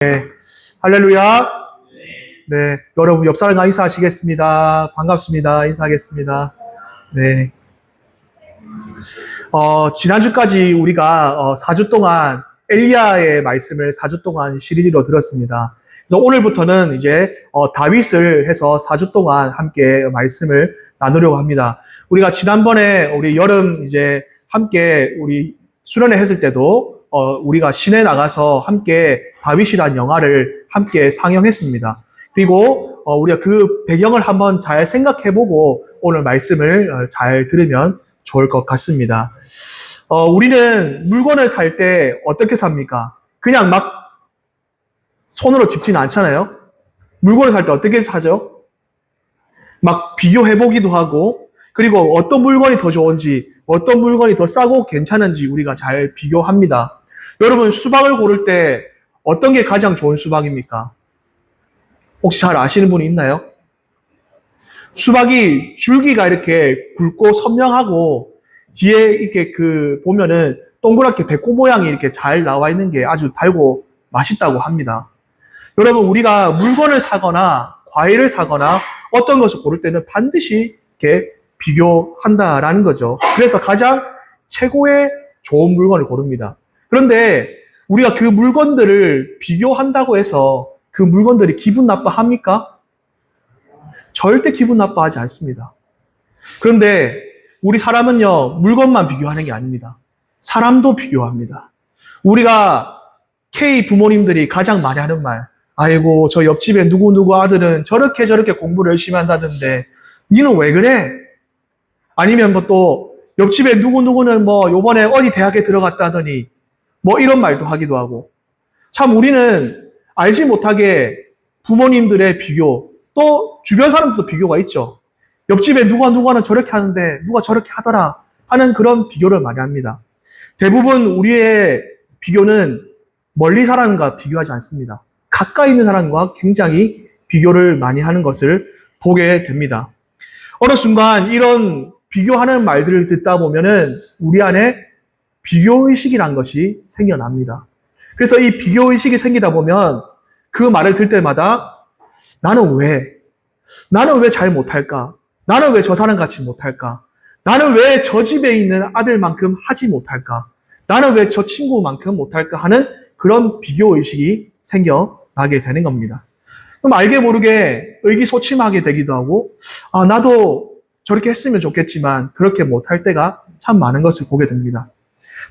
네, 할렐루야. 네, 여러분 옆 사람과 인사하시겠습니다. 반갑습니다. 인사하겠습니다. 네, 지난주까지 우리가 4주 동안 엘리야의 말씀을 4주 동안 시리즈로 들었습니다. 그래서 오늘부터는 이제 다윗을 해서 4주 동안 함께 말씀을 나누려고 합니다. 우리가 지난번에 우리 여름 이제 함께 우리 수련회 했을 때도 우리가 시내 나가서 함께 다윗이라는 영화를 함께 상영했습니다. 그리고 우리가 그 배경을 한번 잘 생각해보고 오늘 말씀을 잘 들으면 좋을 것 같습니다. 우리는 물건을 살 때 어떻게 삽니까? 그냥 막 손으로 집지는 않잖아요. 물건을 살 때 어떻게 사죠? 막 비교해보기도 하고, 그리고 어떤 물건이 더 좋은지, 어떤 물건이 더 싸고 괜찮은지 우리가 잘 비교합니다. 여러분, 수박을 고를 때 어떤 게 가장 좋은 수박입니까? 혹시 잘 아시는 분이 있나요? 수박이 줄기가 이렇게 굵고 선명하고 뒤에 이렇게 보면은 동그랗게 배꼽 모양이 이렇게 잘 나와 있는 게 아주 달고 맛있다고 합니다. 여러분, 우리가 물건을 사거나 과일을 사거나 어떤 것을 고를 때는 반드시 이렇게 비교한다라는 거죠. 그래서 가장 최고의 좋은 물건을 고릅니다. 그런데 우리가 그 물건들을 비교한다고 해서 그 물건들이 기분 나빠합니까? 절대 기분 나빠하지 않습니다. 그런데 우리 사람은요, 물건만 비교하는 게 아닙니다. 사람도 비교합니다. 우리가 K 부모님들이 가장 많이 하는 말, 아이고, 저 옆집에 누구누구 아들은 저렇게 공부를 열심히 한다던데, 니는 왜 그래? 아니면 또, 옆집에 누구누구는 요번에 어디 대학에 들어갔다더니, 이런 말도 하기도 하고. 참 우리는 알지 못하게 부모님들의 비교, 또 주변 사람들도 비교가 있죠. 옆집에 누가는 저렇게 하는데 누가 저렇게 하더라 하는 그런 비교를 많이 합니다. 대부분 우리의 비교는 멀리 사람과 비교하지 않습니다. 가까이 있는 사람과 굉장히 비교를 많이 하는 것을 보게 됩니다. 어느 순간 이런 비교하는 말들을 듣다 보면은 우리 안에 비교의식이란 것이 생겨납니다. 그래서 이 비교의식이 생기다 보면 그 말을 들 때마다 나는 왜 잘 못할까? 나는 왜 저 사람 같이 못할까? 나는 왜 저 집에 있는 아들만큼 하지 못할까? 나는 왜 저 친구만큼 못할까? 하는 그런 비교의식이 생겨나게 되는 겁니다. 그럼 알게 모르게 의기소침하게 되기도 하고, 나도 저렇게 했으면 좋겠지만 그렇게 못할 때가 참 많은 것을 보게 됩니다.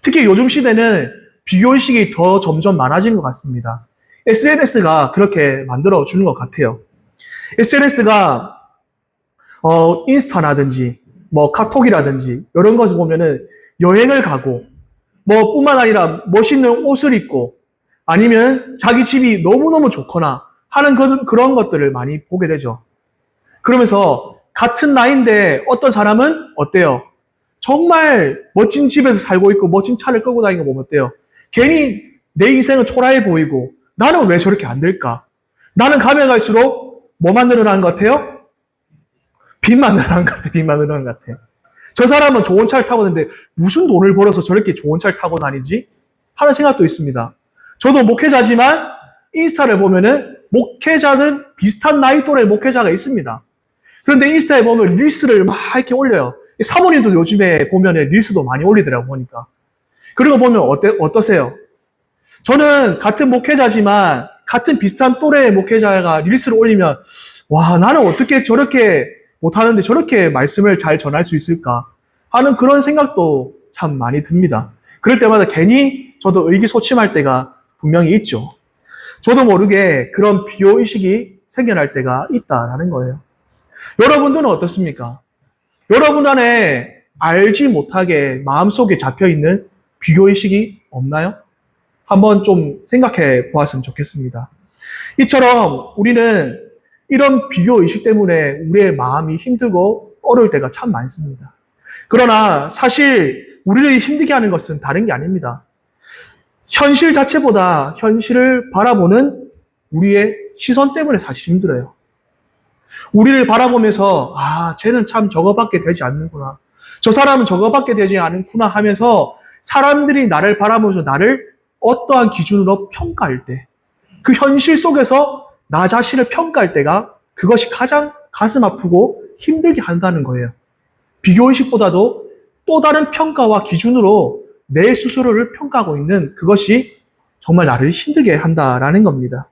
특히 요즘 시대는 비교의식이 더 점점 많아지는 것 같습니다. SNS가 그렇게 만들어주는 것 같아요. SNS가 인스타라든지 카톡이라든지 이런 것을 보면은 여행을 가고 뿐만 아니라 멋있는 옷을 입고 아니면 자기 집이 너무너무 좋거나 하는 그런 것들을 많이 보게 되죠. 그러면서 같은 나이인데 어떤 사람은 어때요? 정말 멋진 집에서 살고 있고 멋진 차를 끌고 다니는 거 보면 어때요? 괜히 내 인생은 초라해 보이고 나는 왜 저렇게 안 될까? 나는 가면 갈수록 뭐만 늘어나는 것 같아요? 빚만 늘어나는 것 같아요. 빚만 늘어나는 것 같아요. 저 사람은 좋은 차를 타고 있는데 무슨 돈을 벌어서 저렇게 좋은 차를 타고 다니지? 하는 생각도 있습니다. 저도 목회자지만 인스타를 보면은 목회자들 비슷한 나이 또래 목회자가 있습니다. 그런데 인스타에 보면 릴스를 막 이렇게 올려요. 사모님도 요즘에 보면은 릴스도 많이 올리더라고 보니까. 그런 거 보면 어떠세요? 저는 같은 목회자지만 같은 비슷한 또래의 목회자가 릴스를 올리면 와, 나는 어떻게 저렇게 못하는데 저렇게 말씀을 잘 전할 수 있을까 하는 그런 생각도 참 많이 듭니다. 그럴 때마다 괜히 저도 의기소침할 때가 분명히 있죠. 저도 모르게 그런 비교의식이 생겨날 때가 있다라는 거예요. 여러분들은 어떻습니까? 여러분 안에 알지 못하게 마음속에 잡혀있는 비교의식이 없나요? 한번 좀 생각해 보았으면 좋겠습니다. 이처럼 우리는 이런 비교의식 때문에 우리의 마음이 힘들고 어려울 때가 참 많습니다. 그러나 사실 우리를 힘들게 하는 것은 다른 게 아닙니다. 현실 자체보다 현실을 바라보는 우리의 시선 때문에 사실 힘들어요. 우리를 바라보면서 쟤는 참 저거밖에 되지 않는구나. 저 사람은 저거밖에 되지 않는구나 하면서 사람들이 나를 바라보면서 나를 어떠한 기준으로 평가할 때 그 현실 속에서 나 자신을 평가할 때가 그것이 가장 가슴 아프고 힘들게 한다는 거예요. 비교의식보다도 또 다른 평가와 기준으로 내 스스로를 평가하고 있는 그것이 정말 나를 힘들게 한다라는 겁니다.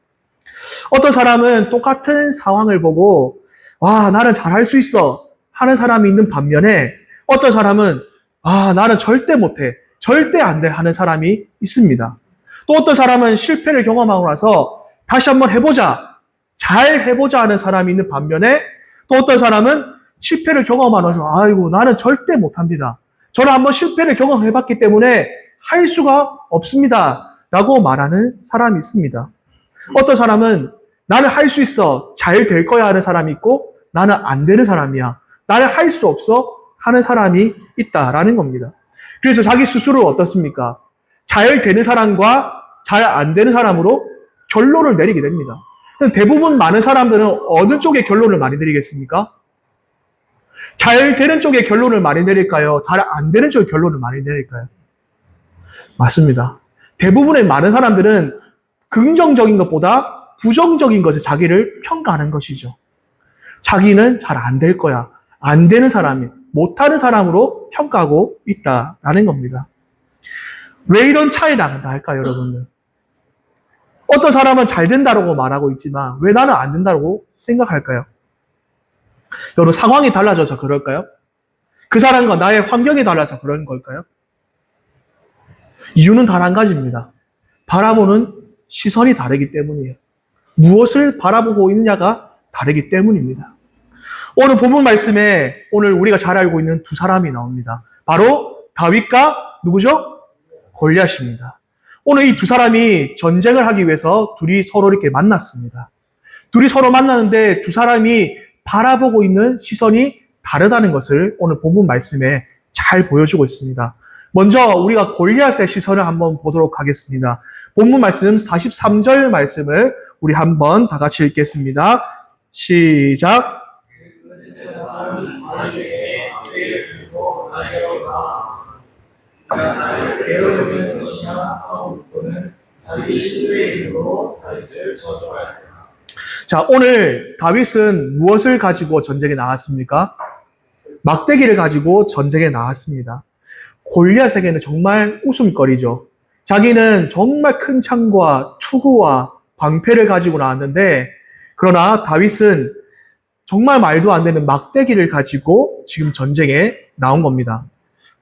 어떤 사람은 똑같은 상황을 보고 와, 나는 잘할 수 있어 하는 사람이 있는 반면에 어떤 사람은 나는 절대 못해, 절대 안 돼 하는 사람이 있습니다. 또 어떤 사람은 실패를 경험하고 나서 다시 한번 해보자, 잘 해보자 하는 사람이 있는 반면에 또 어떤 사람은 실패를 경험하고 나서 아이고 나는 절대 못합니다. 저는 한번 실패를 경험해봤기 때문에 할 수가 없습니다 라고 말하는 사람이 있습니다. 어떤 사람은 나는 할 수 있어, 잘 될 거야 하는 사람이 있고 나는 안 되는 사람이야, 나는 할 수 없어 하는 사람이 있다라는 겁니다. 그래서 자기 스스로를 어떻습니까? 잘 되는 사람과 잘 안 되는 사람으로 결론을 내리게 됩니다. 대부분 많은 사람들은 어느 쪽에 결론을 많이 내리겠습니까? 잘 되는 쪽에 결론을 많이 내릴까요? 잘 안 되는 쪽에 결론을 많이 내릴까요? 맞습니다. 대부분의 많은 사람들은 긍정적인 것보다 부정적인 것에 자기를 평가하는 것이죠. 자기는 잘 안 될 거야, 안 되는 사람이, 못하는 사람으로 평가하고 있다라는 겁니다. 왜 이런 차이가 난다 할까요, 여러분들? 어떤 사람은 잘 된다고 말하고 있지만 왜 나는 안 된다고 생각할까요? 여러분, 상황이 달라져서 그럴까요? 그 사람과 나의 환경이 달라서 그런 걸까요? 이유는 단 한 가지입니다. 바라보는 시선이 다르기 때문이에요. 무엇을 바라보고 있느냐가 다르기 때문입니다. 오늘 본문 말씀에 오늘 우리가 잘 알고 있는 두 사람이 나옵니다. 바로 다윗과 누구죠? 골리앗입니다. 오늘 이 두 사람이 전쟁을 하기 위해서 둘이 서로 이렇게 만났습니다. 둘이 서로 만나는데 두 사람이 바라보고 있는 시선이 다르다는 것을 오늘 본문 말씀에 잘 보여주고 있습니다. 먼저 우리가 골리앗의 시선을 한번 보도록 하겠습니다. 본문 말씀 43절 말씀을 우리 한번 다 같이 읽겠습니다. 시작. 나를 괴로우는 것이냐 하고 묻고는 자기 신들의 이름으로 다윗을 저주하였다. 자, 오늘 다윗은 무엇을 가지고 전쟁에 나왔습니까? 막대기를 가지고 전쟁에 나왔습니다. 골리앗에게는 정말 웃음거리죠. 자기는 정말 큰 창과 투구와 방패를 가지고 나왔는데, 그러나 다윗은 정말 말도 안 되는 막대기를 가지고 지금 전쟁에 나온 겁니다.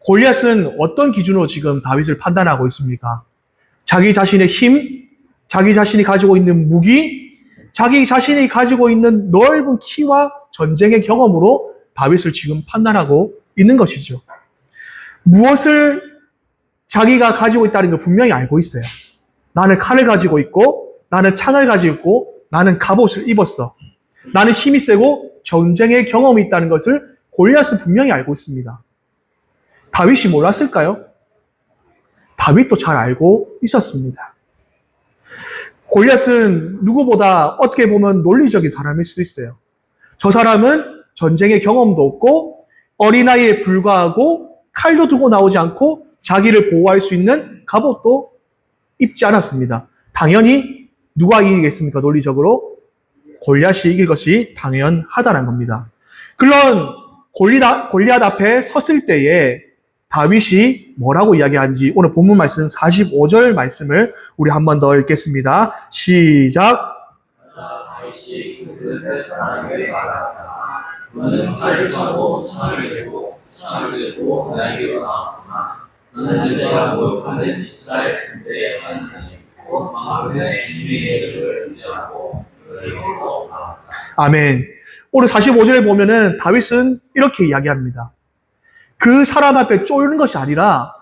골리앗은 어떤 기준으로 지금 다윗을 판단하고 있습니까? 자기 자신의 힘, 자기 자신이 가지고 있는 무기, 자기 자신이 가지고 있는 넓은 키와 전쟁의 경험으로 다윗을 지금 판단하고 있는 것이죠. 무엇을 자기가 가지고 있다는 걸 분명히 알고 있어요. 나는 칼을 가지고 있고, 나는 창을 가지고 있고, 나는 갑옷을 입었어. 나는 힘이 세고 전쟁의 경험이 있다는 것을 골리앗은 분명히 알고 있습니다. 다윗이 몰랐을까요? 다윗도 잘 알고 있었습니다. 골리앗은 누구보다 어떻게 보면 논리적인 사람일 수도 있어요. 저 사람은 전쟁의 경험도 없고 어린아이에 불과하고 칼도 두고 나오지 않고 자기를 보호할 수 있는 갑옷도 입지 않았습니다. 당연히 누가 이기겠습니까? 논리적으로 골리앗이 이길 것이 당연하다는 겁니다. 그런 골리앗 앞에 섰을 때에 다윗이 뭐라고 이야기하는지 오늘 본문 말씀 45절 말씀을 우리 한 번 더 읽겠습니다. 시작. 다윗이 그 사람에게 말하였다. 너는 칼을 차고 창을 들고 들고 나에게로 나왔으나 너는 내가 모욕하는 이스라엘 군대의 하나님 곧 만군의 주님의 이름을 의지하고 그를 믿고 살았다. 아멘. 오늘 45절에 보면은 다윗은 이렇게 이야기합니다. 그 사람 앞에 쫄는 것이 아니라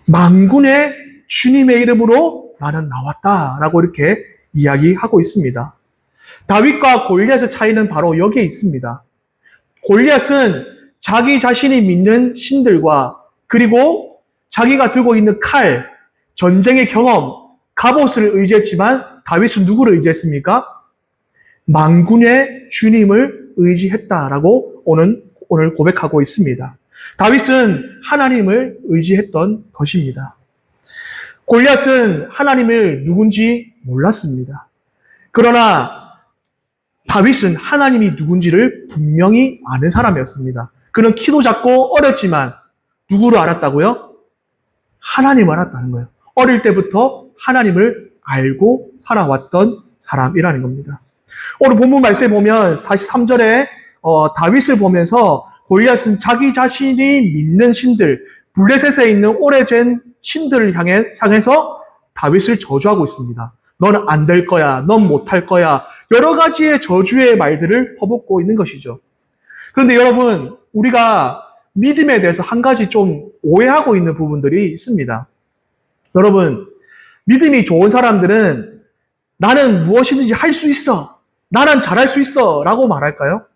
만군의 주님의 이름으로 나는 나왔다라고 이렇게 이야기하고 있습니다. 다윗과 골리앗의 차이는 바로 여기에 있습니다. 골리앗은 자기 자신이 믿는 신들과 그리고 자기가 들고 있는 칼, 전쟁의 경험, 갑옷을 의지했지만 다윗은 누구를 의지했습니까? 만군의 주님을 의지했다라고 오늘 고백하고 있습니다. 다윗은 하나님을 의지했던 것입니다. 골리앗은 하나님을 누군지 몰랐습니다. 그러나 다윗은 하나님이 누군지를 분명히 아는 사람이었습니다. 그는 키도 작고 어렸지만 누구를 알았다고요? 하나님을 알았다는 거예요. 어릴 때부터 하나님을 알고 살아왔던 사람이라는 겁니다. 오늘 본문 말씀에 보면 43절에 다윗을 보면서 골리앗은 자기 자신이 믿는 신들, 블레셋에 있는 오래된 신들을 향해서 다윗을 저주하고 있습니다. 너는 안 될 거야. 넌 못할 거야. 여러 가지의 저주의 말들을 퍼붓고 있는 것이죠. 그런데 여러분, 우리가 믿음에 대해서 한 가지 좀 오해하고 있는 부분들이 있습니다. 여러분, 믿음이 좋은 사람들은 나는 무엇이든지 할 수 있어. 나는 잘할 수 있어. 라고 말할까요?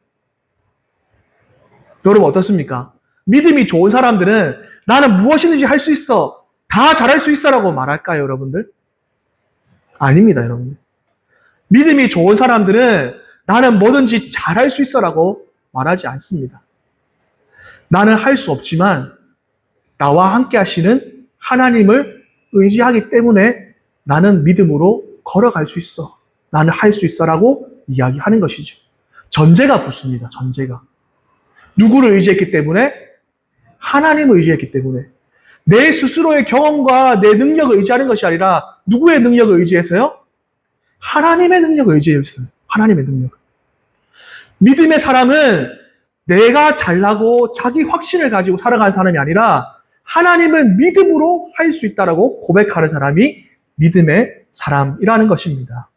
여러분 어떻습니까? 믿음이 좋은 사람들은 나는 무엇이든지 할 수 있어. 다 잘할 수 있어. 라고 말할까요, 여러분들? 아닙니다, 여러분. 믿음이 좋은 사람들은 나는 뭐든지 잘할 수 있어. 라고 말하지 않습니다. 나는 할 수 없지만 나와 함께 하시는 하나님을 의지하기 때문에 나는 믿음으로 걸어갈 수 있어. 나는 할 수 있어. 라고 이야기하는 것이죠. 전제가 붙습니다. 전제가. 누구를 의지했기 때문에? 하나님을 의지했기 때문에. 내 스스로의 경험과 내 능력을 의지하는 것이 아니라 누구의 능력을 의지해서요? 하나님의 능력을 의지했어요. 하나님의 능력을. 믿음의 사람은 내가 잘나고 자기 확신을 가지고 살아가는 사람이 아니라 하나님을 믿음으로 할 수 있다라고 고백하는 사람이 믿음의 사람이라는 것입니다.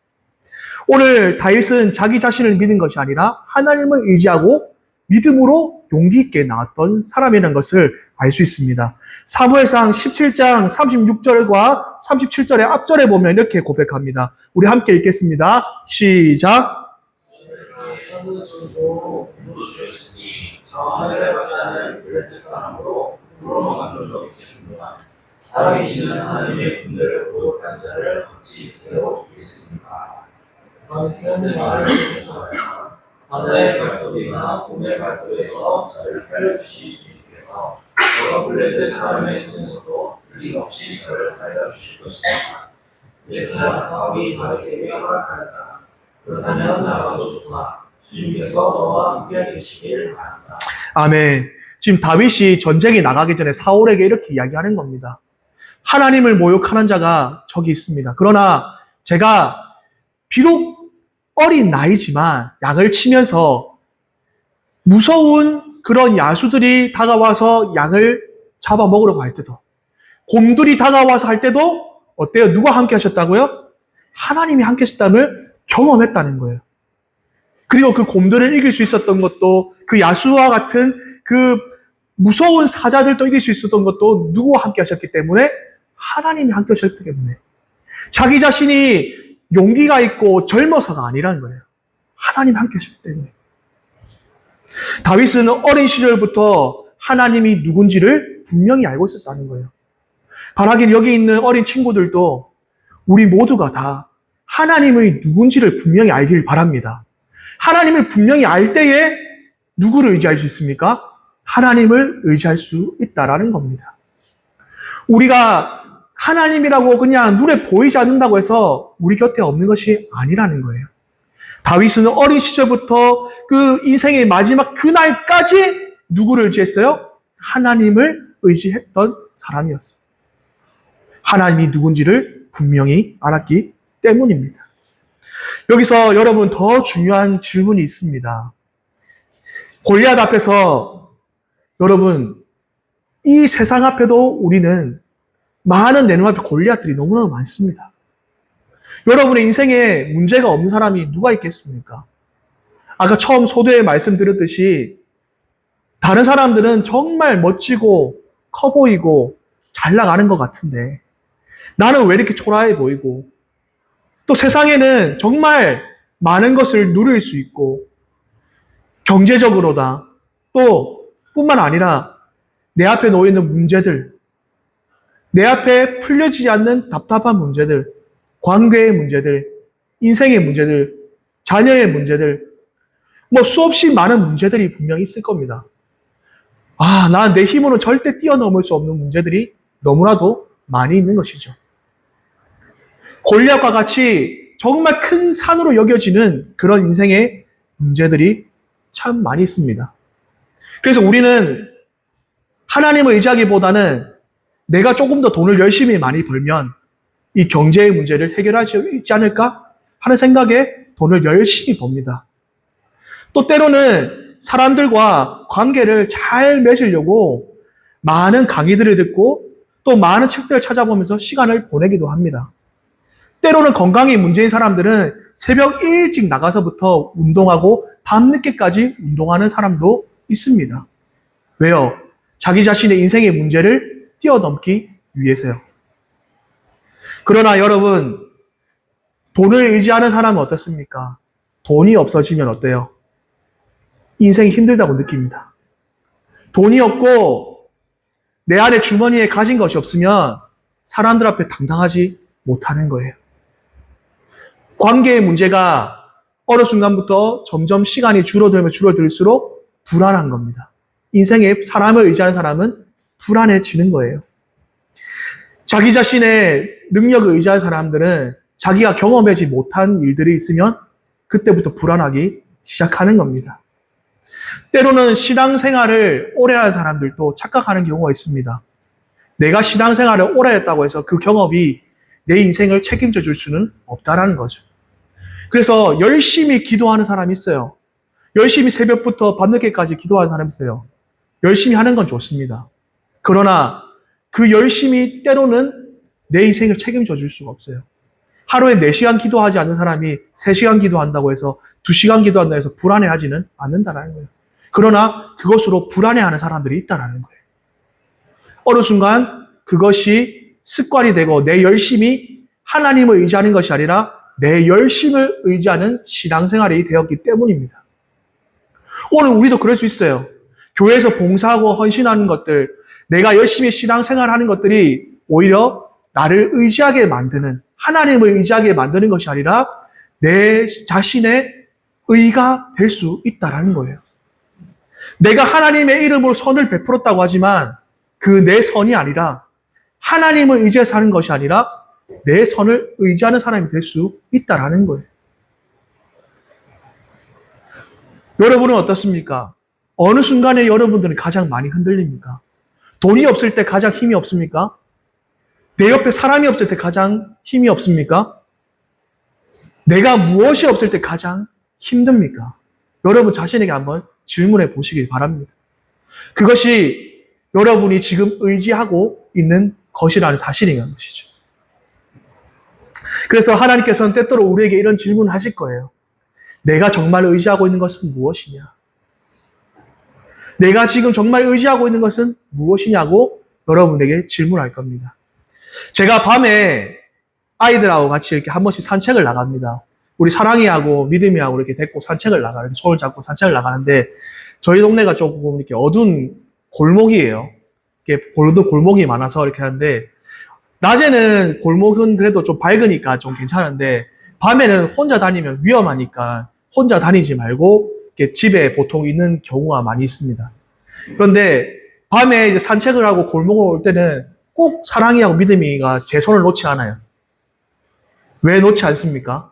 오늘 다윗은 자기 자신을 믿은 것이 아니라 하나님을 의지하고 믿음으로 용기 있게 나왔던 사람이라는 것을 알 수 있습니다. 사무엘상 17장 36절과 37절의 앞절에 보면 이렇게 고백합니다. 우리 함께 읽겠습니다. 시작. 살아계시는 하나님의 군대를 모독한 자를 어찌 배워주겠습니까? 다윗은 말을 해서 사자의 발톱이나 곰의 발톱에서 저를 살려주신 주님께서 여러 블레셋 사람의 손에서도 틀림없이 저를 살려주실 것입니다. 예수야 사업이 다윗에게 허락하였다. 그렇다면 나가도 좋다. 주님께서 너와 함께 계시길 바란다. 아멘. 지금 다윗이 전쟁에 나가기 전에 사울에게 이렇게 이야기하는 겁니다. 하나님을 모욕하는 자가 저기 있습니다. 그러나 제가 비록 어린 나이지만 양을 치면서 무서운 그런 야수들이 다가와서 양을 잡아먹으려고 할 때도, 곰들이 다가와서 할 때도 어때요? 누가 함께 하셨다고요? 하나님이 함께 하셨다는 경험했다는 거예요. 그리고 그 곰들을 이길 수 있었던 것도, 그 야수와 같은 그 무서운 사자들도 이길 수 있었던 것도 누구와 함께 하셨기 때문에? 하나님이 함께 하셨기 때문에. 자기 자신이 용기가 있고 젊어서가 아니라는 거예요. 하나님이 함께 하셨기 때문에. 다윗은 어린 시절부터 하나님이 누군지를 분명히 알고 있었다는 거예요. 바라긴 여기 있는 어린 친구들도 우리 모두가 다 하나님의 누군지를 분명히 알기를 바랍니다. 하나님을 분명히 알 때에 누구를 의지할 수 있습니까? 하나님을 의지할 수 있다라는 겁니다. 우리가 하나님이라고 그냥 눈에 보이지 않는다고 해서 우리 곁에 없는 것이 아니라는 거예요. 다윗은 어린 시절부터 그 인생의 마지막 그날까지 누구를 의지했어요? 하나님을 의지했던 사람이었습니다. 하나님이 누군지를 분명히 알았기 때문입니다. 여기서 여러분 더 중요한 질문이 있습니다. 골리앗 앞에서 여러분 이 세상 앞에도 우리는 많은 내 눈앞에 골리앗들이 너무나 많습니다. 여러분의 인생에 문제가 없는 사람이 누가 있겠습니까? 아까 처음 소도에 말씀드렸듯이 다른 사람들은 정말 멋지고 커 보이고 잘 나가는 것 같은데 나는 왜 이렇게 초라해 보이고 또 세상에는 정말 많은 것을 누릴 수 있고 경제적으로다 또 뿐만 아니라 내 앞에 놓여있는 문제들, 내 앞에 풀려지지 않는 답답한 문제들, 관계의 문제들, 인생의 문제들, 자녀의 문제들, 뭐 수없이 많은 문제들이 분명히 있을 겁니다. 난 내 힘으로 절대 뛰어넘을 수 없는 문제들이 너무나도 많이 있는 것이죠. 골리앗과 같이 정말 큰 산으로 여겨지는 그런 인생의 문제들이 참 많이 있습니다. 그래서 우리는 하나님을 의지하기보다는 내가 조금 더 돈을 열심히 많이 벌면 이 경제의 문제를 해결할 수 있지 않을까 하는 생각에 돈을 열심히 법니다. 또 때로는 사람들과 관계를 잘 맺으려고 많은 강의들을 듣고 또 많은 책들을 찾아보면서 시간을 보내기도 합니다. 때로는 건강이 문제인 사람들은 새벽 일찍 나가서부터 운동하고 밤늦게까지 운동하는 사람도 있습니다. 왜요? 자기 자신의 인생의 문제를 뛰어넘기 위해서요. 그러나 여러분, 돈을 의지하는 사람은 어떻습니까? 돈이 없어지면 어때요? 인생이 힘들다고 느낍니다. 돈이 없고 내 안에 주머니에 가진 것이 없으면 사람들 앞에 당당하지 못하는 거예요. 관계의 문제가 어느 순간부터 점점 시간이 줄어들면 줄어들수록 불안한 겁니다. 인생에 사람을 의지하는 사람은 불안해지는 거예요. 자기 자신의 능력을 의지하는 사람들은 자기가 경험하지 못한 일들이 있으면 그때부터 불안하기 시작하는 겁니다. 때로는 신앙생활을 오래 하는 사람들도 착각하는 경우가 있습니다. 내가 신앙생활을 오래 했다고 해서 그 경험이 내 인생을 책임져 줄 수는 없다라는 거죠. 그래서 열심히 기도하는 사람이 있어요. 열심히 새벽부터 밤늦게까지 기도하는 사람이 있어요. 열심히 하는 건 좋습니다. 그러나 그 열심히 때로는 내 인생을 책임져 줄 수가 없어요. 하루에 4시간 기도하지 않는 사람이 3시간 기도한다고 해서 2시간 기도한다고 해서 불안해하지는 않는다는 거예요. 그러나 그것으로 불안해하는 사람들이 있다는 거예요. 어느 순간 그것이 습관이 되고 내 열심이 하나님을 의지하는 것이 아니라 내 열심을 의지하는 신앙생활이 되었기 때문입니다. 오늘 우리도 그럴 수 있어요. 교회에서 봉사하고 헌신하는 것들, 내가 열심히 신앙생활하는 것들이 오히려 나를 의지하게 만드는, 하나님을 의지하게 만드는 것이 아니라 내 자신의 의가 될 수 있다는 거예요. 내가 하나님의 이름으로 선을 베풀었다고 하지만 그 내 선이 아니라 하나님을 의지해서 사는 것이 아니라 내 선을 의지하는 사람이 될 수 있다는 거예요. 여러분은 어떻습니까? 어느 순간에 여러분들은 가장 많이 흔들립니까? 돈이 없을 때 가장 힘이 없습니까? 내 옆에 사람이 없을 때 가장 힘이 없습니까? 내가 무엇이 없을 때 가장 힘듭니까? 여러분 자신에게 한번 질문해 보시길 바랍니다. 그것이 여러분이 지금 의지하고 있는 것이라는 사실인 것이죠. 그래서 하나님께서는 때때로 우리에게 이런 질문을 하실 거예요. 내가 정말 의지하고 있는 것은 무엇이냐? 내가 지금 정말 의지하고 있는 것은 무엇이냐고 여러분에게 질문할 겁니다. 제가 밤에 아이들하고 같이 이렇게 한 번씩 산책을 나갑니다. 우리 사랑이하고 믿음이하고 이렇게 데리고 산책을 나가요. 손을 잡고 산책을 나가는데 저희 동네가 조금 이렇게 어두운 골목이에요. 이렇게 어두운 골목이 많아서 이렇게 하는데 낮에는 골목은 그래도 좀 밝으니까 좀 괜찮은데 밤에는 혼자 다니면 위험하니까 혼자 다니지 말고 이렇게 집에 보통 있는 경우가 많이 있습니다. 그런데 밤에 이제 산책을 하고 골목을 올 때는 꼭 사랑이하고 믿음이가 제 손을 놓지 않아요. 왜 놓지 않습니까?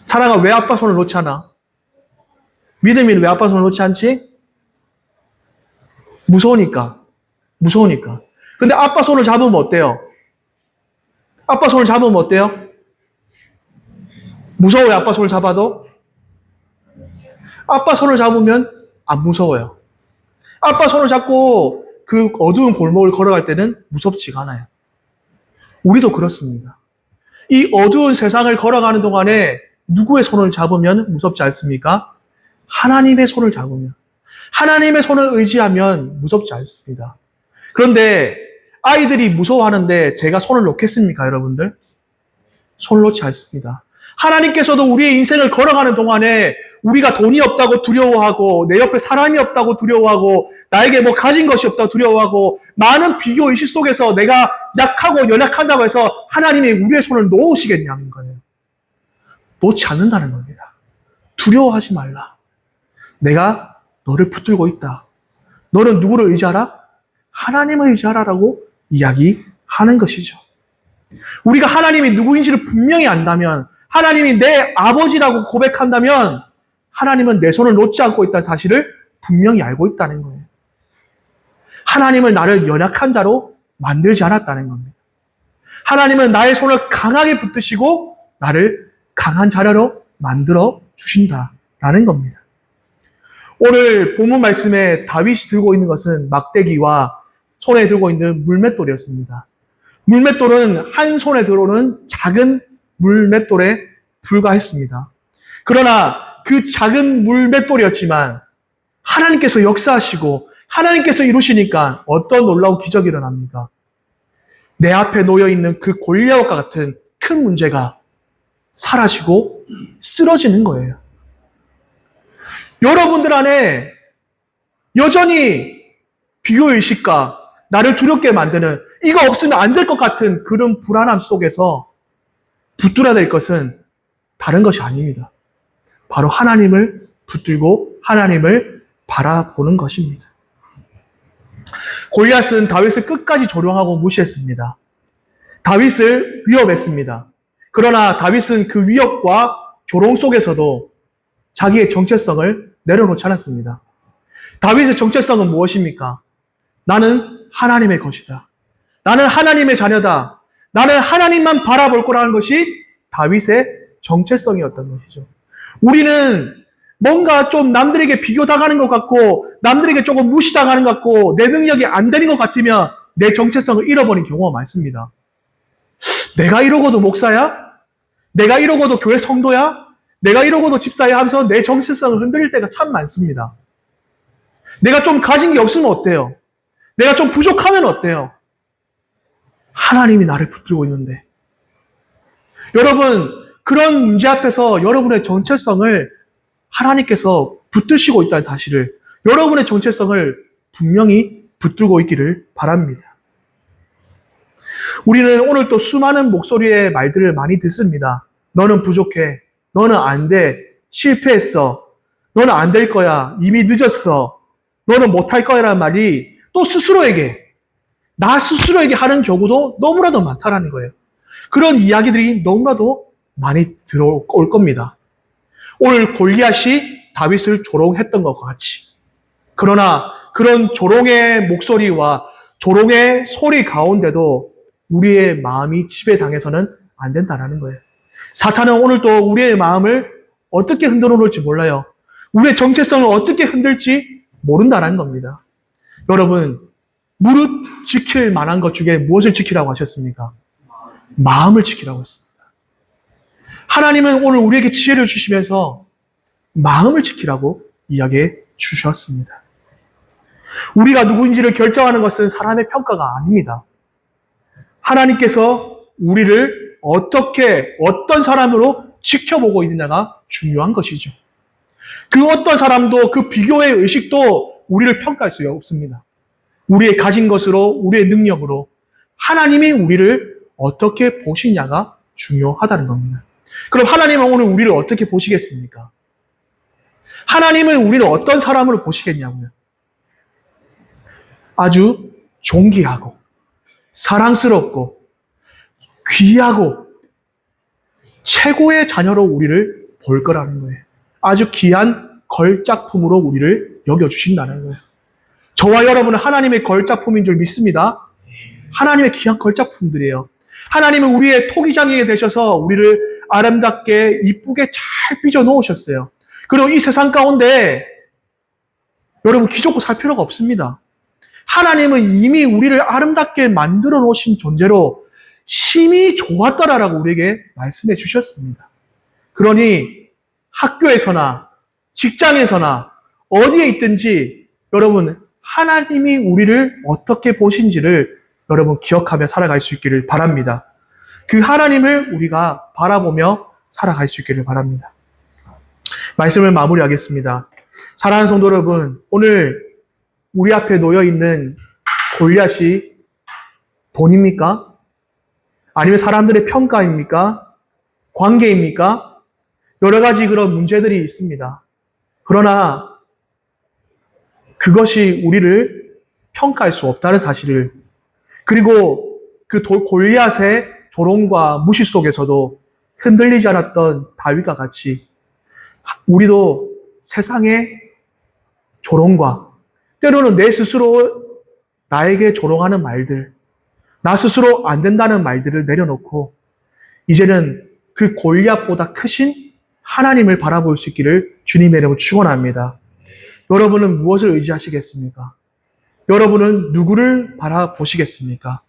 사랑아 왜 아빠 손을 놓지 않아? 믿음이는 왜 아빠 손을 놓지 않지? 무서우니까. 무서우니까. 근데 아빠 손을 잡으면 어때요? 아빠 손을 잡으면 어때요? 무서워요, 아빠 손을 잡아도? 아빠 손을 잡으면 안 무서워요. 아빠 손을 잡고 그 어두운 골목을 걸어갈 때는 무섭지가 않아요. 우리도 그렇습니다. 이 어두운 세상을 걸어가는 동안에 누구의 손을 잡으면 무섭지 않습니까? 하나님의 손을 잡으면. 하나님의 손을 의지하면 무섭지 않습니다. 그런데 아이들이 무서워하는데 제가 손을 놓겠습니까, 여러분들? 손을 놓지 않습니다. 하나님께서도 우리의 인생을 걸어가는 동안에 우리가 돈이 없다고 두려워하고 내 옆에 사람이 없다고 두려워하고 나에게 뭐 가진 것이 없다고 두려워하고 많은 비교 의식 속에서 내가 약하고 연약한다고 해서 하나님이 우리의 손을 놓으시겠냐는 거예요. 놓지 않는다는 겁니다. 두려워하지 말라. 내가 너를 붙들고 있다. 너는 누구를 의지하라? 하나님을 의지하라라고 이야기하는 것이죠. 우리가 하나님이 누구인지를 분명히 안다면, 하나님이 내 아버지라고 고백한다면 하나님은 내 손을 놓지 않고 있다는 사실을 분명히 알고 있다는 거예요. 하나님은 나를 연약한 자로 만들지 않았다는 겁니다. 하나님은 나의 손을 강하게 붙드시고 나를 강한 자녀로 만들어 주신다라는 겁니다. 오늘 본문 말씀에 다윗이 들고 있는 것은 막대기와 손에 들고 있는 물맷돌이었습니다. 물맷돌은 한 손에 들어오는 작은 물맷돌에 불과했습니다. 그러나 그 작은 물맷돌이었지만 하나님께서 역사하시고 하나님께서 이루시니까 어떤 놀라운 기적이 일어납니까? 내 앞에 놓여있는 그 골리앗과 같은 큰 문제가 사라지고 쓰러지는 거예요. 여러분들 안에 여전히 비교의식과 나를 두렵게 만드는 이거 없으면 안 될 것 같은 그런 불안함 속에서 붙들어야 될 것은 다른 것이 아닙니다. 바로 하나님을 붙들고 하나님을 바라보는 것입니다. 골리앗은 다윗을 끝까지 조롱하고 무시했습니다. 다윗을 위협했습니다. 그러나 다윗은 그 위협과 조롱 속에서도 자기의 정체성을 내려놓지 않았습니다. 다윗의 정체성은 무엇입니까? 나는 하나님의 것이다. 나는 하나님의 자녀다. 나는 하나님만 바라볼 거라는 것이 다윗의 정체성이었던 것이죠. 우리는 뭔가 좀 남들에게 비교당하는 것 같고 남들에게 조금 무시당하는 것 같고 내 능력이 안 되는 것 같으면 내 정체성을 잃어버린 경우가 많습니다. 내가 이러고도 목사야? 내가 이러고도 교회 성도야? 내가 이러고도 집사야? 하면서 내 정체성을 흔들릴 때가 참 많습니다. 내가 좀 가진 게 없으면 어때요? 내가 좀 부족하면 어때요? 하나님이 나를 붙들고 있는데. 여러분, 그런 문제 앞에서 여러분의 정체성을 하나님께서 붙드시고 있다는 사실을, 여러분의 정체성을 분명히 붙들고 있기를 바랍니다. 우리는 오늘 또 수많은 목소리의 말들을 많이 듣습니다. 너는 부족해. 너는 안 돼. 실패했어. 너는 안 될 거야. 이미 늦었어. 너는 못할 거야 라는 말이 또 나 스스로에게 하는 경우도 너무나도 많다라는 거예요. 그런 이야기들이 너무나도 많이 들어올 겁니다. 오늘 골리앗이 다윗을 조롱했던 것과 같이. 그러나 그런 조롱의 목소리와 조롱의 소리 가운데도 우리의 마음이 지배당해서는 안 된다는 거예요. 사탄은 오늘도 우리의 마음을 어떻게 흔들어 놓을지 몰라요. 우리의 정체성을 어떻게 흔들지 모른다는 겁니다. 여러분, 무릇 지킬 만한 것 중에 무엇을 지키라고 하셨습니까? 마음을 지키라고 했습니다. 하나님은 오늘 우리에게 지혜를 주시면서 마음을 지키라고 이야기해 주셨습니다. 우리가 누구인지를 결정하는 것은 사람의 평가가 아닙니다. 하나님께서 우리를 어떤 사람으로 지켜보고 있느냐가 중요한 것이죠. 그 어떤 사람도 그 비교의 의식도 우리를 평가할 수 없습니다. 우리의 가진 것으로, 우리의 능력으로 하나님이 우리를 어떻게 보시냐가 중요하다는 겁니다. 그럼 하나님은 오늘 우리를 어떻게 보시겠습니까? 하나님은 우리를 어떤 사람으로 보시겠냐고요? 아주 존귀하고 사랑스럽고 귀하고 최고의 자녀로 우리를 볼 거라는 거예요. 아주 귀한 걸작품으로 우리를 여겨주신다는 거예요. 저와 여러분은 하나님의 걸작품인 줄 믿습니다. 하나님의 귀한 걸작품들이에요. 하나님은 우리의 토기장이 되셔서 우리를 아름답게 이쁘게 잘 빚어 놓으셨어요. 그리고 이 세상 가운데 여러분 기죽고 살 필요가 없습니다. 하나님은 이미 우리를 아름답게 만들어 놓으신 존재로 심히 좋았더라라고 우리에게 말씀해 주셨습니다. 그러니 학교에서나 직장에서나 어디에 있든지 여러분 하나님이 우리를 어떻게 보신지를 여러분 기억하며 살아갈 수 있기를 바랍니다. 그 하나님을 우리가 바라보며 살아갈 수 있기를 바랍니다. 말씀을 마무리하겠습니다. 사랑하는 성도 여러분, 오늘 우리 앞에 놓여있는 골리앗이 돈입니까? 아니면 사람들의 평가입니까? 관계입니까? 여러 가지 그런 문제들이 있습니다. 그러나 그것이 우리를 평가할 수 없다는 사실을, 그리고 그 골리앗의 조롱과 무시 속에서도 흔들리지 않았던 다윗과 같이 우리도 세상의 조롱과 때로는 내 스스로 나에게 조롱하는 말들, 나 스스로 안 된다는 말들을 내려놓고 이제는 그 골리앗보다 크신 하나님을 바라볼 수 있기를 주님의 이름으로 축원합니다. 여러분은 무엇을 의지하시겠습니까? 여러분은 누구를 바라보시겠습니까?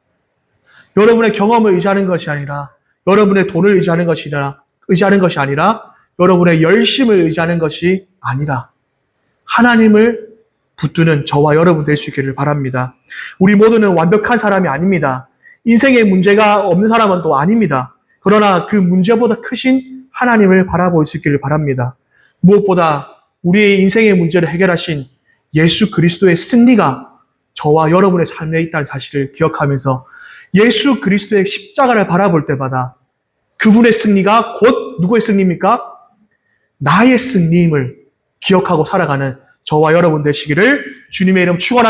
여러분의 경험을 의지하는 것이 아니라, 여러분의 돈을 의지하는 것이 아니라, 여러분의 열심을 의지하는 것이 아니라, 하나님을 붙드는 저와 여러분 될 수 있기를 바랍니다. 우리 모두는 완벽한 사람이 아닙니다. 인생에 문제가 없는 사람은 또 아닙니다. 그러나 그 문제보다 크신 하나님을 바라볼 수 있기를 바랍니다. 무엇보다 우리의 인생의 문제를 해결하신 예수 그리스도의 승리가 저와 여러분의 삶에 있다는 사실을 기억하면서 예수 그리스도의 십자가를 바라볼 때마다 그분의 승리가 곧 누구의 승리입니까? 나의 승리임을 기억하고 살아가는 저와 여러분 되시기를 주님의 이름 축원합니다.